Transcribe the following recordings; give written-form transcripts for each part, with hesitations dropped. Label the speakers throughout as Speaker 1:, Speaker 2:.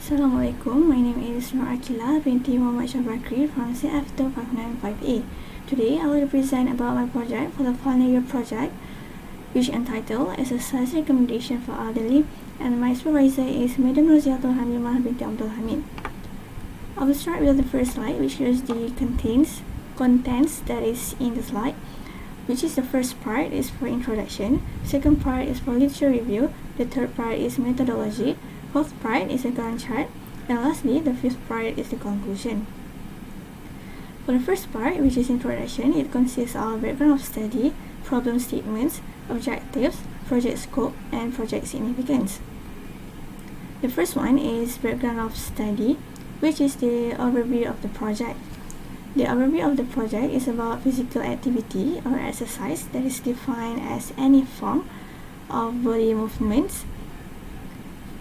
Speaker 1: Assalamualaikum, my name is Nur Akila binti Muhammad Syabakri from CSP600. Today I will present about my project for the final year project, which entitled Exercise Recommendation for Elderly, and my supervisor is Madam Roziatul Hamimah binti Abdul Hamid. I will start with the first slide, which shows the contents that is in the slide, which is the first part is for introduction, second part is for literature review, the third part is methodology, fourth part is a Gantt chart, and lastly, the fifth part is the conclusion. For the first part, which is introduction, it consists of background of study, problem statements, objectives, project scope, and project significance. The first one is background of study, which is the overview of the project. The overview of the project is about physical activity or exercise that is defined as any form of body movements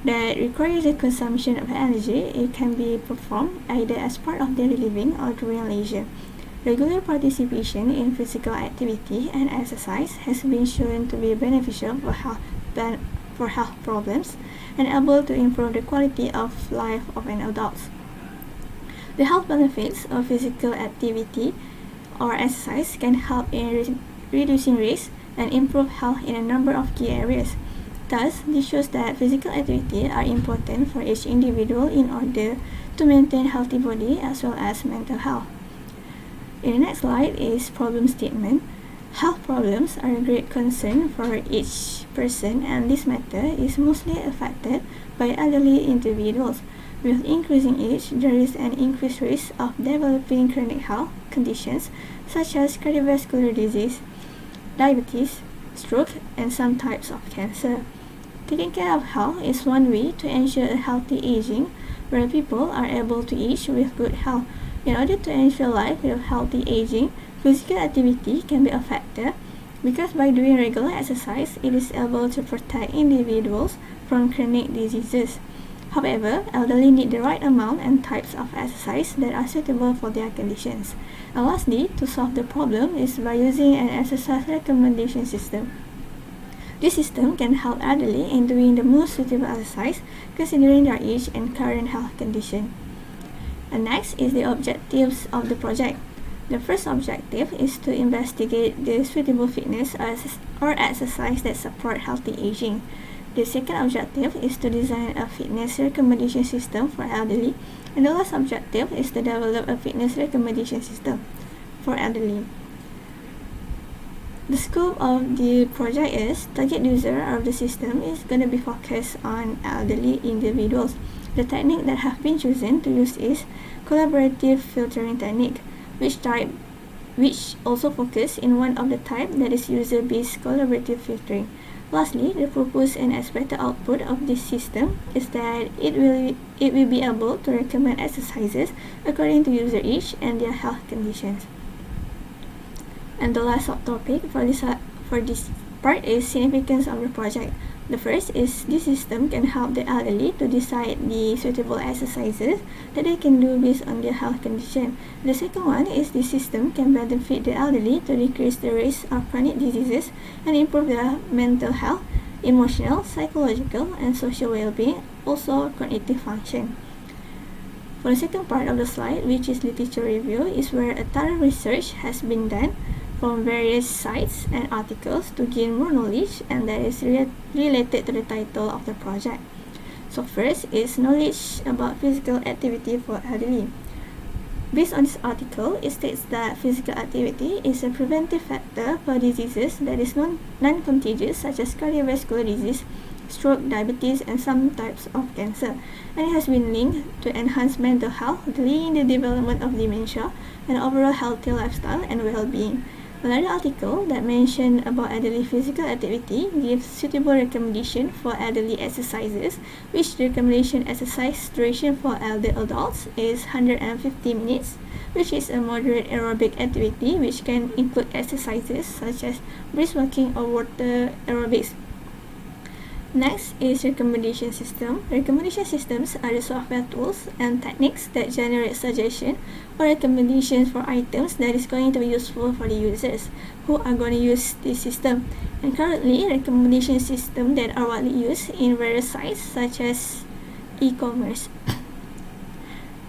Speaker 1: that requires the consumption of energy. It can be performed either as part of daily living or during leisure. Regular participation in physical activity and exercise has been shown to be beneficial for health problems and able to improve the quality of life of an adult. The health benefits of physical activity or exercise can help in reducing risk and improve health in a number of key areas. Thus, this shows that physical activity are important for each individual in order to maintain healthy body as well as mental health. In the next slide is problem statement. Health problems are a great concern for each person, and this matter is mostly affected by elderly individuals. With increasing age, there is an increased risk of developing chronic health conditions such as cardiovascular disease, diabetes, stroke, and some types of cancer. Taking care of health is one way to ensure a healthy aging, where people are able to age with good health. In order to ensure life with healthy aging, physical activity can be a factor because by doing regular exercise, it is able to protect individuals from chronic diseases. However, elderly need the right amount and types of exercise that are suitable for their conditions. And lastly, to solve the problem is by using an exercise recommendation system. This system can help elderly in doing the most suitable exercise considering their age and current health condition. And next is the objectives of the project. The first objective is to investigate the suitable fitness or exercise that support healthy aging. The second objective is to design a fitness recommendation system for elderly, and the last objective is to develop a fitness recommendation system for elderly. The scope of the project is target user of the system is going to be focused on elderly individuals. The technique that have been chosen to use is collaborative filtering technique, which also focus in one of the type that is user-based collaborative filtering. Lastly, the purpose and expected output of this system is that it will be able to recommend exercises according to user age and their health conditions. And the last subtopic for this part is significance of the project. The first is this system can help the elderly to decide the suitable exercises that they can do based on their health condition. The second one is this system can benefit the elderly to decrease the risk of chronic diseases and improve their mental health, emotional, psychological, and social well-being, also cognitive function. For the second part of the slide, which is literature review, is where a thorough research has been done from various sites and articles to gain more knowledge, and that is related to the title of the project. So first is knowledge about physical activity for elderly. Based on this article, it states that physical activity is a preventive factor for diseases that is non-contagious such as cardiovascular disease, stroke, diabetes, and some types of cancer, and it has been linked to enhance mental health, delaying the development of dementia, and overall healthy lifestyle and well-being. Another article that mentioned about elderly physical activity gives suitable recommendation for elderly exercises, which the recommendation exercise duration for elder adults is 150 minutes, which is a moderate aerobic activity which can include exercises such as brisk walking or water aerobics. Next is recommendation system. Recommendation systems are the software tools and techniques that generate suggestions or recommendations for items that is going to be useful for the users who are going to use this system. And currently, recommendation systems that are widely used in various sites such as e-commerce.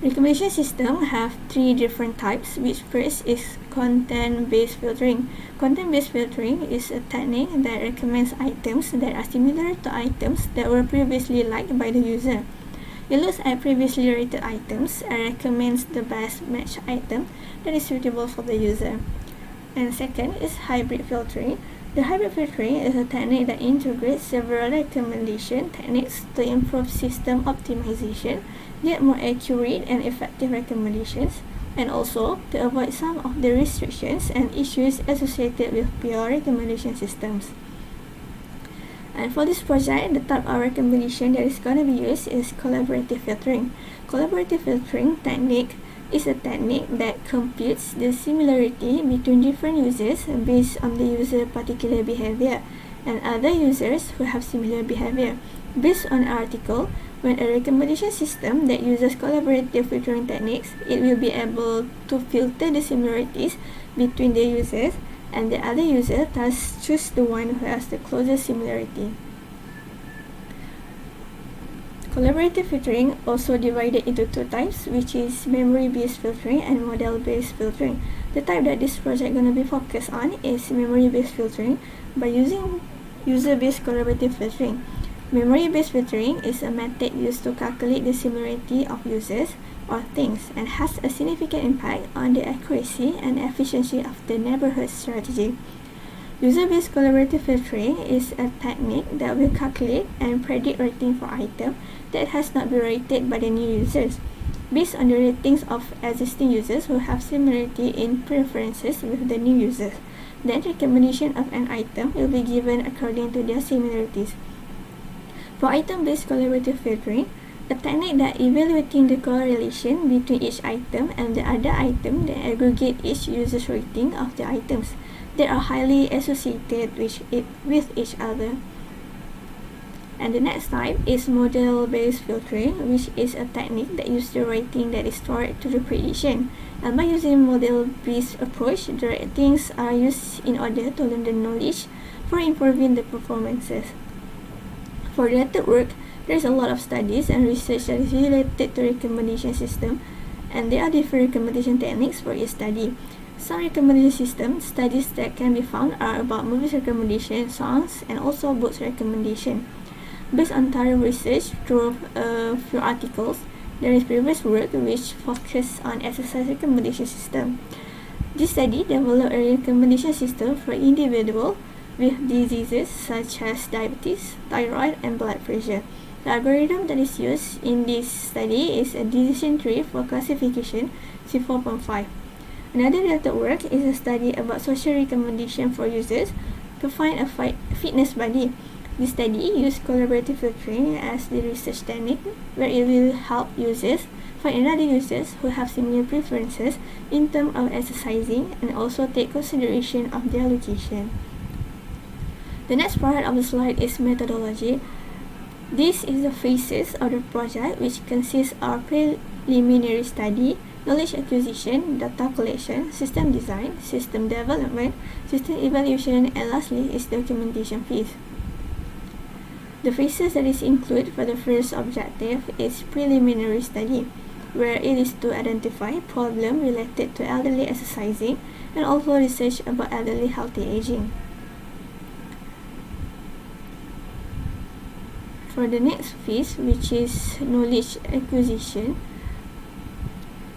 Speaker 1: Recommendation system have three different types, which first is content-based filtering. Content-based filtering is a technique that recommends items that are similar to items that were previously liked by the user. It looks at previously rated items and recommends the best matched item that is suitable for the user. And second is hybrid filtering. The hybrid filtering is a technique that integrates several recommendation techniques to improve system optimization, get more accurate and effective recommendations, and also to avoid some of the restrictions and issues associated with pure recommendation systems. And for this project, the type of recommendation that is going to be used is collaborative filtering. Collaborative filtering technique is a technique that computes the similarity between different users based on the user's particular behavior and other users who have similar behavior. Based on an article, when a recommendation system that uses collaborative filtering techniques, it will be able to filter the similarities between the users, and the other user thus choose the one who has the closest similarity. Collaborative filtering also divided into two types, which is memory-based filtering and model-based filtering. The type that this project going to be focused on is memory-based filtering by using user-based collaborative filtering. Memory-based filtering is a method used to calculate the similarity of users or things and has a significant impact on the accuracy and efficiency of the neighborhood strategy. User-based collaborative filtering is a technique that will calculate and predict rating for items that has not been rated by the new users. Based on the ratings of existing users who have similarity in preferences with the new users, then recommendation of an item will be given according to their similarities. For item-based collaborative filtering, a technique that evaluating the correlation between each item and the other item that aggregate each user's rating of the items that are highly associated with each other. And the next type is model-based filtering, which is a technique that uses the rating that is stored to the prediction. And by using model-based approach, the ratings are used in order to learn the knowledge for improving the performances. For related work, there is a lot of studies and research that is related to recommendation system, and there are different recommendation techniques for each study. Some recommendation system studies that can be found are about movies recommendation, songs, and also books recommendation. Based on thorough research through a few articles, there is previous work which focuses on exercise recommendation system. This study developed a recommendation system for individuals with diseases such as diabetes, thyroid, and blood pressure. The algorithm that is used in this study is a decision tree for classification C4.5. Another related work is a study about social recommendation for users to find a fitness buddy. This study used collaborative filtering as the research technique, where it will help users find other users who have similar preferences in terms of exercising and also take consideration of their location. The next part of the slide is methodology. This is the phases of the project, which consists of preliminary study, knowledge acquisition, data collection, system design, system development, system evaluation, and lastly is documentation phase. The phases that is included for the first objective is preliminary study, where it is to identify problems related to elderly exercising and also research about elderly healthy aging. For the next phase, which is knowledge acquisition,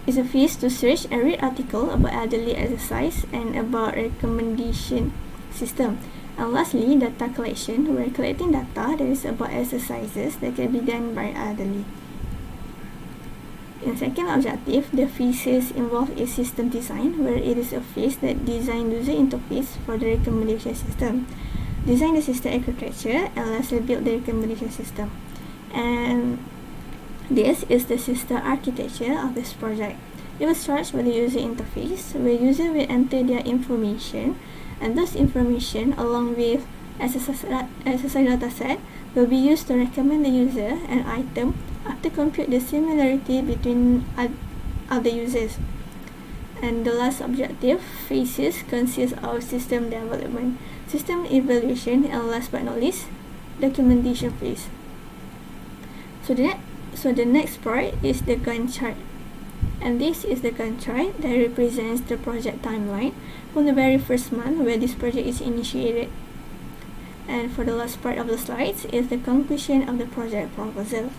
Speaker 1: is a phase to search and read articles about elderly exercise and about recommendation system. And lastly, data collection, where collecting data that is about exercises that can be done by elderly. In second objective, the phases involved is system design, where it is a phase that design user interface for the recommendation system. Design the system architecture and lastly build the recommendation system. And this is the system architecture of this project. It will start with the user interface, where user will enter their information, and those information along with exercise dataset will be used to recommend the user an item after compute the similarity between other users. And the last objective phases consists of system development, system evaluation, and last but not least, documentation phase. So the So the next part is the Gantt chart. And this is the Gantt chart that represents the project timeline from the very first month where this project is initiated. And for the last part of the slides is the conclusion of the project proposal.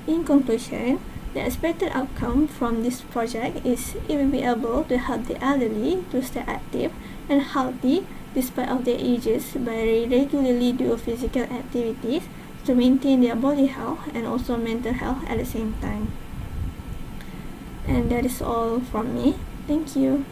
Speaker 1: In conclusion, the expected outcome from this project is it will be able to help the elderly to stay active and healthy despite of their ages by regularly do physical activities to maintain their body health and also mental health at the same time. And that is all from me. Thank you.